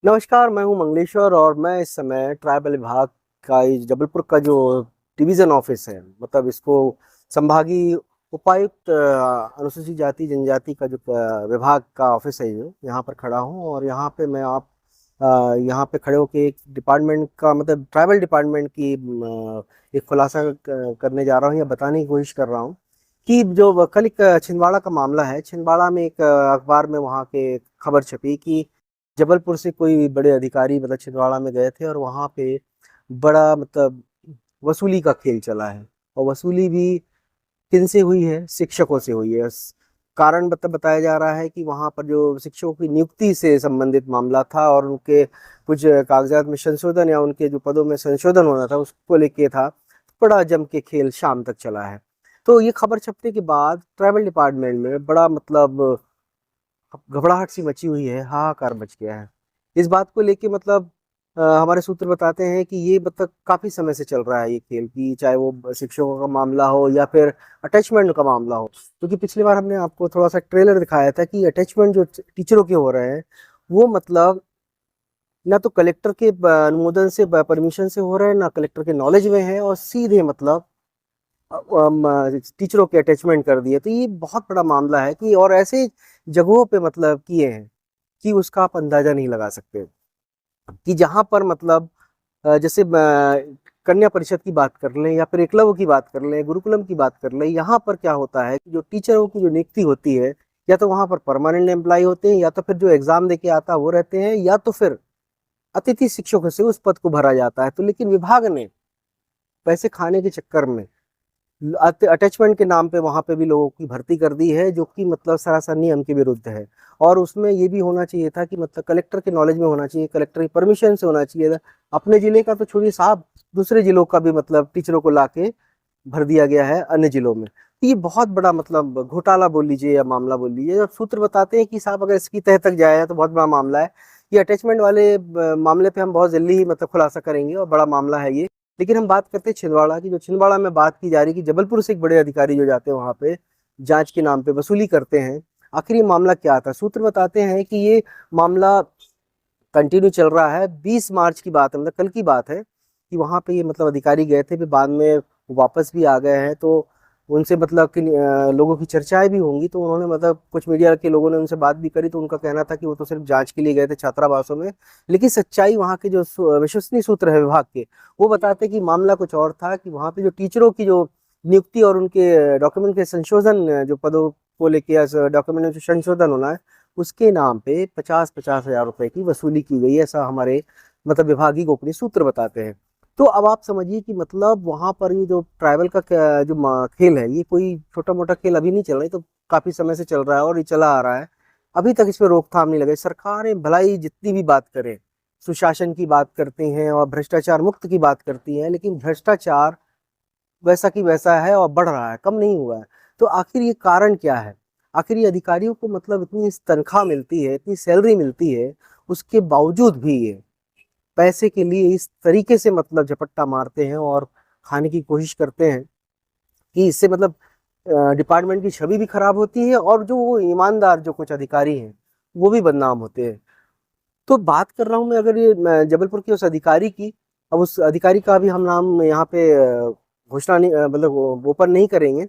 नमस्कार, मैं हूं मंगलेश्वर और मैं इस समय ट्राइबल विभाग का जबलपुर का जो डिवीज़न ऑफिस है, मतलब इसको संभागीय उपायुक्त अनुसूचित जाति जनजाति का जो विभाग का ऑफिस है, ये यहाँ पर खड़ा हूँ। और यहाँ पे मैं यहाँ पे खड़े होकर एक डिपार्टमेंट का, मतलब ट्राइबल डिपार्टमेंट की एक खुलासा करने जा रहा हूँ या बताने की कोशिश कर रहा हूँ कि जो कल एक छिंदवाड़ा का मामला है। छिंदवाड़ा में एक अखबार में वहाँ के खबर छपी कि जबलपुर से कोई बड़े अधिकारी मतलब छिंदवाड़ा में गए थे और वहाँ पे बड़ा मतलब वसूली का खेल चला है। और वसूली भी किनसे हुई है? शिक्षकों से हुई है। कारण बताया जा रहा है कि वहाँ पर जो शिक्षकों की नियुक्ति से संबंधित मामला था और उनके कुछ कागजात में संशोधन या उनके जो पदों में संशोधन होना था उसको लेके था। बड़ा जम के खेल शाम तक चला है। तो ये खबर छपने के बाद ट्रैवल डिपार्टमेंट में बड़ा मतलब घबराहट सी मची हुई है, हाहाकार मच गया है इस बात को लेके। मतलब हमारे सूत्र बताते हैं कि ये मतलब काफी समय से चल रहा है ये खेल, कि चाहे वो शिक्षकों का मामला हो या फिर अटैचमेंट का मामला हो। क्योंकि पिछली बार हमने आपको थोड़ा सा ट्रेलर दिखाया था कि अटैचमेंट जो टीचरों के हो रहे हैं वो मतलब ना तो कलेक्टर के अनुमोदन से परमिशन से हो रहे हैं, ना कलेक्टर के नॉलेज में है, और सीधे मतलब टीचरों के अटैचमेंट कर दिए। तो ये बहुत बड़ा मामला है कि, और ऐसे जगहों पे मतलब किए हैं कि उसका आप अंदाजा नहीं लगा सकते। कि जहां पर मतलब जैसे कन्या परिषद की बात कर लें या फिर एकलव्य की बात कर लें, गुरुकुलम की बात कर लें, यहाँ पर क्या होता है कि जो टीचरों की जो नियुक्ति होती है, या तो वहां पर परमानेंट एम्प्लॉय होते हैं, या तो फिर जो एग्जाम देके आता है वो रहते हैं, या तो फिर अतिथि शिक्षकों से उस पद को भरा जाता है। तो लेकिन विभाग ने पैसे खाने के चक्कर में अटैचमेंट के नाम पे वहां पे भी लोगों की भर्ती कर दी है, जो कि मतलब सरासर नियम के विरुद्ध है। और उसमें ये भी होना चाहिए था कि मतलब कलेक्टर के नॉलेज में होना चाहिए, कलेक्टर की परमिशन से होना चाहिए था। अपने जिले का तो छोड़िए साहब, दूसरे जिलों का भी मतलब टीचरों को लाके भर दिया गया है अन्य जिलों में। तो ये बहुत बड़ा मतलब घोटाला बोल लीजिए या मामला बोल लीजिए। जब सूत्र बताते हैं कि साहब अगर इसकी तह तक जाए तो बहुत बड़ा मामला है। ये अटैचमेंट वाले मामले पे हम बहुत जल्दी ही मतलब खुलासा करेंगे और बड़ा मामला है ये। लेकिन हम बात करते हैं छिंदवाड़ा की। जो छिंदवाड़ा में बात की जा रही है कि जबलपुर से एक बड़े अधिकारी जो जाते हैं वहां पे जांच के नाम पे वसूली करते हैं। आखिर ये मामला क्या था? सूत्र बताते हैं कि ये मामला कंटिन्यू चल रहा है। 20 मार्च की बात है, मतलब कल की बात है, कि वहां पे ये मतलब अधिकारी गए थे, फिर बाद में वापस भी आ गए हैं। तो उनसे मतलब कि लोगों की चर्चाएं भी होंगी, तो उन्होंने मतलब कुछ मीडिया के लोगों ने उनसे बात भी करी, तो उनका कहना था कि वो तो सिर्फ जांच के लिए गए थे छात्रावासों में। लेकिन सच्चाई वहाँ के जो विश्वसनीय सूत्र है विभाग के, वो बताते कि मामला कुछ और था। कि वहाँ पे जो टीचरों की जो नियुक्ति और उनके डॉक्यूमेंट के संशोधन, जो पदों को लेके डॉक्यूमेंट में जो संशोधन होना है, उसके नाम पे 50-50 हजार रुपए की वसूली की गई है। ऐसा हमारे मतलब विभागीय गोपनीय सूत्र बताते हैं। तो अब आप समझिए कि मतलब वहां पर ये जो ट्राइबल का जो खेल है, ये कोई छोटा मोटा खेल अभी नहीं चल रहा है, तो काफी समय से चल रहा है और ये चला आ रहा है। अभी तक इस पर रोकथाम नहीं लगे। सरकारें भलाई जितनी भी बात करें, सुशासन की बात करती हैं और भ्रष्टाचार मुक्त की बात करती हैं, लेकिन भ्रष्टाचार वैसा की वैसा है और बढ़ रहा है, कम नहीं हुआ है। तो आखिर ये कारण क्या है? आखिर ये अधिकारियों को मतलब इतनी तनख्वाह मिलती है, इतनी सैलरी मिलती है, उसके बावजूद भी ये पैसे के लिए इस तरीके से मतलब झपट्टा मारते हैं और खाने की कोशिश करते हैं कि इससे मतलब डिपार्टमेंट की छवि भी खराब होती है और जो वो ईमानदार जो कुछ अधिकारी हैं वो भी बदनाम होते हैं। तो बात कर रहा हूँ मैं, अगर ये जबलपुर के उस अधिकारी की। अब उस अधिकारी का भी हम नाम यहाँ पे घोषणा नहीं, मतलब ओपन नहीं करेंगे,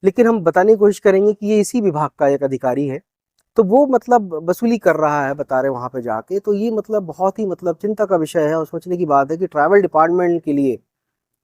लेकिन हम बताने की कोशिश करेंगे कि ये इसी विभाग का एक अधिकारी है। तो वो मतलब वसूली कर रहा है, बता रहे वहां पे जाके। तो ये मतलब बहुत ही मतलब चिंता का विषय है और सोचने की बात है कि ट्रैवल डिपार्टमेंट के लिए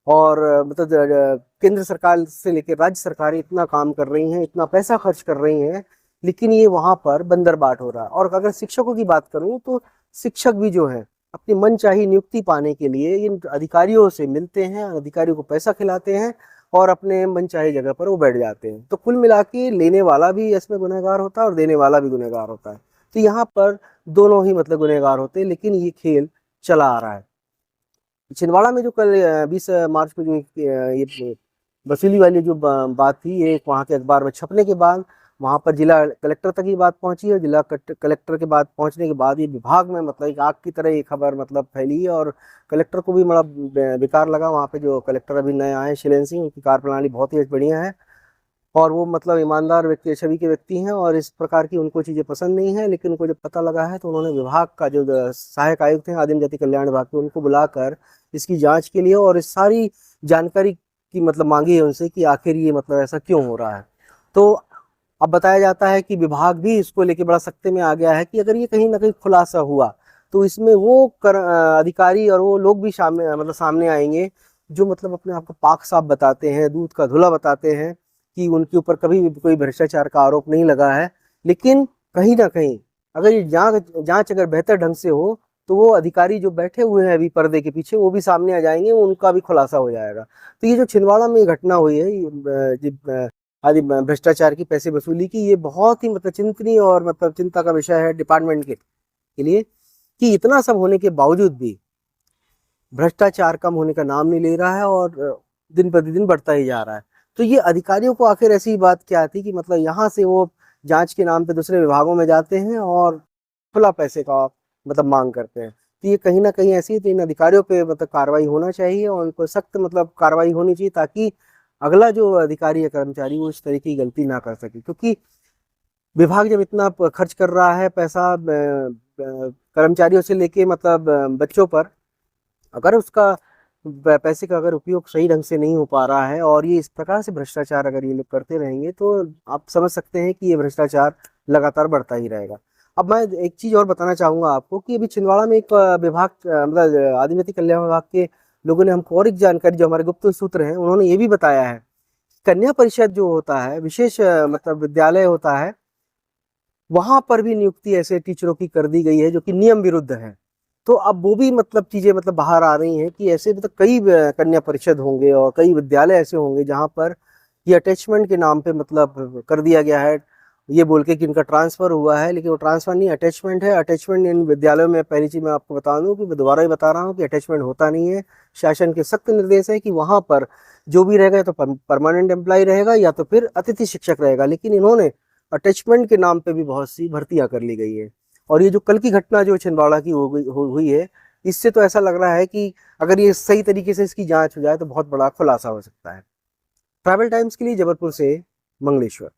और मतलब केंद्र सरकार से लेकर राज्य सरकारें इतना काम कर रही हैं, इतना पैसा खर्च कर रही हैं, लेकिन ये वहां पर बंदरबाट हो रहा है। और अगर शिक्षकों की बात करूं तो शिक्षक भी जो है अपनी मनचाही नियुक्ति पाने के लिए इन अधिकारियों से मिलते हैं, अधिकारियों को पैसा खिलाते हैं और अपने मनचाही जगह पर वो बैठ जाते हैं। तो कुल मिला के लेने वाला भी इसमें गुनहगार होता है और देने वाला भी गुनहगार होता है। तो यहाँ पर दोनों ही मतलब गुनहगार होते हैं, लेकिन ये खेल चला आ रहा है। छिंदवाड़ा में जो कल 20 मार्च को जो ये वसूली वाली जो बात थी, ये वहाँ के अखबार में छपने के बाद वहाँ पर जिला कलेक्टर तक ये बात पहुंची है। जिला कलेक्टर के बाद पहुंचने के बाद ये विभाग में मतलब एक आग की तरह ये खबर मतलब फैली है और कलेक्टर को भी बड़ा बेकार लगा। वहाँ पे जो कलेक्टर अभी नए आए शिलेन सिंह, उनकी कार्यप्रणाली बहुत ही बढ़िया है और वो मतलब ईमानदार व्यक्ति छवि के व्यक्ति हैं और इस प्रकार की उनको चीज़ें पसंद नहीं है। लेकिन उनको जब पता लगा है तो उन्होंने विभाग का जो सहायक आयुक्त हैं आदिम जाति कल्याण विभाग के, उनको बुलाकर इसकी जांच के लिए और इस सारी जानकारी की मतलब मांगी है उनसे कि आखिर ये मतलब ऐसा क्यों हो रहा है। तो अब बताया जाता है कि विभाग भी इसको लेके बड़ा सख्ते में आ गया है कि अगर ये कहीं ना कहीं खुलासा हुआ तो इसमें वो अधिकारी और वो लोग भी सामने आएंगे जो मतलब अपने आप को पाक साफ बताते हैं, दूध का धुला बताते हैं कि उनके ऊपर कभी भी कोई भ्रष्टाचार का आरोप नहीं लगा है। लेकिन कहीं ना कहीं अगर ये जांच अगर बेहतर ढंग से हो तो वो अधिकारी जो बैठे हुए हैं अभी पर्दे के पीछे वो भी सामने आ जाएंगे, उनका भी खुलासा हो जाएगा। तो ये जो छिंदवाड़ा में घटना हुई है आदि भ्रष्टाचार की, पैसे वसूली की, ये बहुत ही मतलब चिंतनीय और मतलब चिंता का विषय है डिपार्टमेंट के लिए कि इतना सब होने के बावजूद भी भ्रष्टाचार कम होने का नाम नहीं ले रहा है और दिन प्रतिदिन बढ़ता ही जा रहा है। तो ये अधिकारियों को आखिर ऐसी बात क्या आती कि मतलब यहाँ से वो जांच के नाम पे दूसरे विभागों में जाते हैं और खुला पैसे का मतलब मांग करते हैं। तो ये कहीं ना कहीं ऐसी है, तो इन अधिकारियों पे मतलब कार्रवाई होना चाहिए और उनको सख्त मतलब कार्रवाई होनी चाहिए ताकि अगला जो अधिकारी या कर्मचारी वो इस तरीके की गलती ना कर सके। क्योंकि विभाग जब इतना खर्च कर रहा है पैसा कर्मचारियों से लेके मतलब बच्चों पर, अगर उसका पैसे का अगर उपयोग सही ढंग से नहीं हो पा रहा है और ये इस प्रकार से भ्रष्टाचार अगर ये लोग करते रहेंगे तो आप समझ सकते हैं कि ये भ्रष्टाचार लगातार बढ़ता ही रहेगा। अब मैं एक चीज और बताना चाहूंगा आपको कि अभी छिंदवाड़ा में एक विभाग मतलब आदिम जाति कल्याण विभाग के लोगों ने हमको और एक जानकारी, जो हमारे गुप्त सूत्र हैं, उन्होंने ये भी बताया है कन्या परिषद जो होता है, विशेष मतलब विद्यालय होता है, वहां पर भी नियुक्ति ऐसे टीचरों की कर दी गई है जो कि नियम विरुद्ध है। तो अब वो भी मतलब चीजें मतलब बाहर आ रही हैं कि ऐसे मतलब कई कन्या परिषद होंगे और कई विद्यालय ऐसे होंगे जहां पर ये अटैचमेंट के नाम पे मतलब कर दिया गया है, ये बोल के कि इनका ट्रांसफर हुआ है, लेकिन वो ट्रांसफर नहीं, अटैचमेंट है। अटैचमेंट इन विद्यालयों में, पहली चीज मैं आपको बता दूं कि मैं दोबारा ही बता रहा हूँ कि अटैचमेंट होता नहीं है। शासन के सख्त निर्देश है कि वहां पर जो भी रहेगा या तो परमानेंट एम्प्लॉय रहेगा या तो फिर अतिथि शिक्षक रहेगा। लेकिन इन्होंने अटैचमेंट के नाम पे भी बहुत सी भर्तियां कर ली गई है। और ये जो कल की घटना जो छिंदवाड़ा की हुई है, इससे तो ऐसा लग रहा है कि अगर ये सही तरीके से इसकी जांच हो जाए तो बहुत बड़ा खुलासा हो सकता है। ट्रैवल टाइम्स के लिए जबलपुर से मंगलेश्वर।